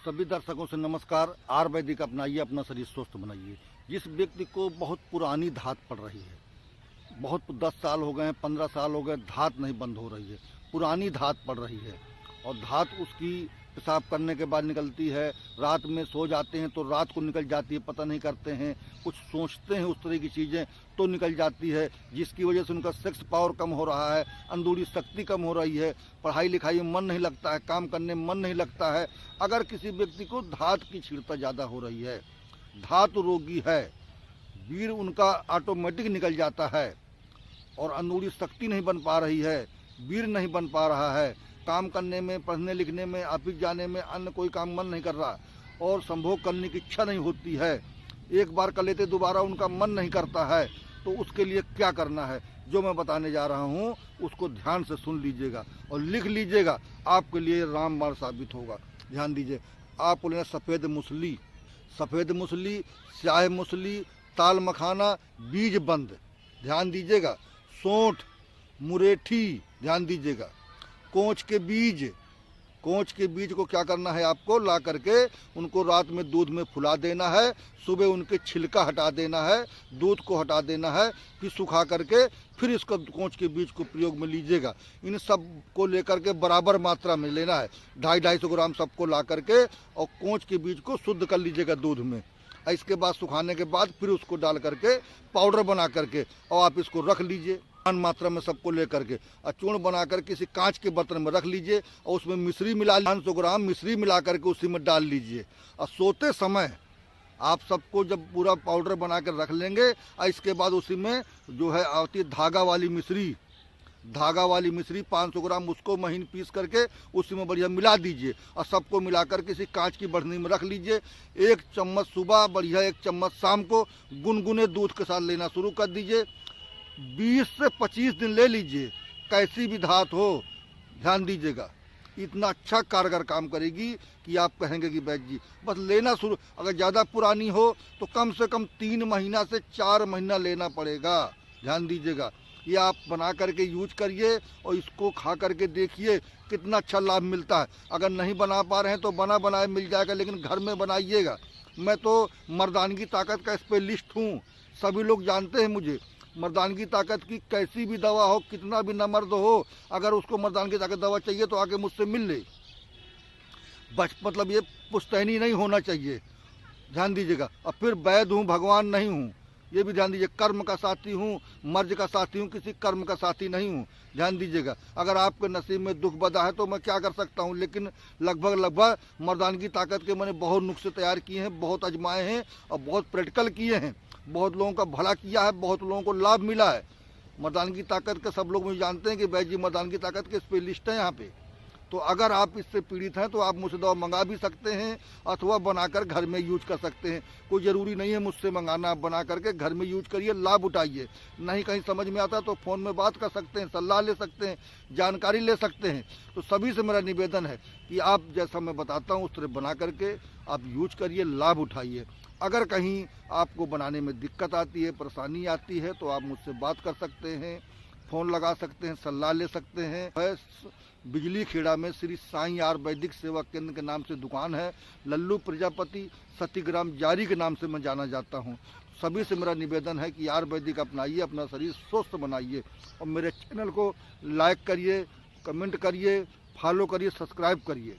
सभी दर्शकों से नमस्कार। आयुर्वेदिक अपनाइए, अपना शरीर स्वस्थ बनाइए। जिस व्यक्ति को बहुत पुरानी धात पड़ रही है, बहुत 10 साल हो गए हैं, 15 साल हो गए, धात नहीं बंद हो रही है, पुरानी धात पड़ रही है और धात उसकी पेशाब करने के बाद निकलती है, रात में सो जाते हैं तो रात को निकल जाती है, पता नहीं करते हैं, कुछ सोचते हैं उस तरह की चीज़ें तो निकल जाती है, जिसकी वजह से उनका सेक्स पावर कम हो रहा है, अंदरूनी शक्ति कम हो रही है, पढ़ाई लिखाई में मन नहीं लगता है, काम करने में मन नहीं लगता है। अगर किसी व्यक्ति को धात की क्षीणता ज़्यादा हो रही है, धातु रोगी है, वीर उनका ऑटोमेटिक निकल जाता है और अंदरूनी शक्ति नहीं बन पा रही है, वीर नहीं बन पा रहा है, काम करने में, पढ़ने लिखने में, ऑफिस जाने में, अन्य कोई काम मन नहीं कर रहा और संभोग करने की इच्छा नहीं होती है, एक बार कर लेते दोबारा उनका मन नहीं करता है, तो उसके लिए क्या करना है जो मैं बताने जा रहा हूँ उसको ध्यान से सुन लीजिएगा और लिख लीजिएगा, आपके लिए रामबाण साबित होगा। ध्यान दीजिए, आपको लेना सफ़ेद मूसली, स्याह मूसली, ताल मखाना, बीज बंद, ध्यान दीजिएगा, सौंठ, मुरेठी, ध्यान दीजिएगा, कोंच के बीज को क्या करना है, आपको ला करके उनको रात में दूध में फुला देना है, सुबह उनके छिलका हटा देना है, दूध को हटा देना है, फिर सुखा करके फिर इसको कोंच के बीज को प्रयोग में लीजिएगा। इन सब को लेकर के बराबर मात्रा में लेना है, 250-250 ग्राम सबको ला करके और कोंच के बीज को शुद्ध कर लीजिएगा दूध में। इसके बाद सुखाने के बाद फिर उसको डाल करके पाउडर बना करके और आप इसको रख लीजिए मात्रा में सबको लेकर के और चूर्ण बनाकर किसी कांच के बर्तन में रख लीजिए और उसमें मिश्री मिला 500 ग्राम मिश्री मिला करके उसी में डाल लीजिए और सोते समय आप सबको जब पूरा पाउडर बना कर रख लेंगे और इसके बाद उसी में जो है आती है धागा वाली मिश्री 500 ग्राम उसको महीन पीस करके उसी में बढ़िया मिला दीजिए और सबको मिलाकर किसी कांच की बर्तन में रख लीजिए। 1 चम्मच सुबह बढ़िया, 1 चम्मच शाम को गुनगुने दूध के साथ लेना शुरू कर दीजिए। 20 से 25 दिन ले लीजिए, कैसी भी धात हो, ध्यान दीजिएगा, इतना अच्छा कारगर काम करेगी कि आप कहेंगे कि बैठ जी बस लेना शुरू। अगर ज़्यादा पुरानी हो तो कम से कम 3 महीना से 4 महीना लेना पड़ेगा, ध्यान दीजिएगा। ये आप बना करके यूज करिए और इसको खा करके देखिए कितना अच्छा लाभ मिलता है। अगर नहीं बना पा रहे हैं तो बना बनाए मिल जाएगा, लेकिन घर में बनाइएगा। मैं तो मर्दानगी ताकत का स्पेशलिस्ट हूँ, सभी लोग जानते हैं मुझे। मर्दानगी ताकत की कैसी भी दवा हो, कितना भी न मर्द हो, अगर उसको मर्दानगी ताकत दवा चाहिए तो आके मुझसे मिल ले। मतलब ये पुश्तैनी नहीं होना चाहिए, ध्यान दीजिएगा। और फिर वैद हूँ, भगवान नहीं हूँ, ये भी ध्यान दीजिए। कर्म का साथी हूँ, मर्ज का साथी हूँ, किसी कर्म का साथी नहीं हूँ, ध्यान दीजिएगा। अगर आपके नसीब में दुख बदा है तो मैं क्या कर सकता हूँ, लेकिन लगभग मर्दानगी ताकत के मैंने बहुत नुस्खे तैयार किए हैं, बहुत आजमाए हैं और बहुत प्रैक्टिकल किए हैं, बहुत लोगों का भला किया है, बहुत लोगों को लाभ मिला है। मर्दानगी ताकत के सब लोग मुझे जानते हैं कि भाई जी मर्दानगी ताकत के स्पेशलिस्ट हैं यहाँ पे। तो अगर आप इससे पीड़ित हैं तो आप मुझसे दवा मंगा भी सकते हैं अथवा बनाकर घर में यूज कर सकते हैं। कोई ज़रूरी नहीं है मुझसे मंगाना, आप बना करके घर में यूज करिए, लाभ उठाइए। नहीं कहीं समझ में आता तो फ़ोन में बात कर सकते हैं, सलाह ले सकते हैं, जानकारी ले सकते हैं। तो सभी से मेरा निवेदन है कि आप जैसा मैं बताता हूँ उस तरह बना करके आप यूज करिए, लाभ उठाइए। अगर कहीं आपको बनाने में दिक्कत आती है, परेशानी आती है तो आप मुझसे बात कर सकते हैं, फ़ोन लगा सकते हैं, सलाह ले सकते हैं। बिजली खेड़ा में श्री साईं आयुर्वेदिक सेवा केंद्र के नाम से दुकान है, लल्लू प्रजापति सतीग्राम जारी के नाम से मैं जाना जाता हूँ। सभी से मेरा निवेदन है कि आयुर्वेदिक अपनाइए, अपना शरीर स्वस्थ बनाइए और मेरे चैनल को लाइक करिए, कमेंट करिए, फॉलो करिए, सब्सक्राइब करिए।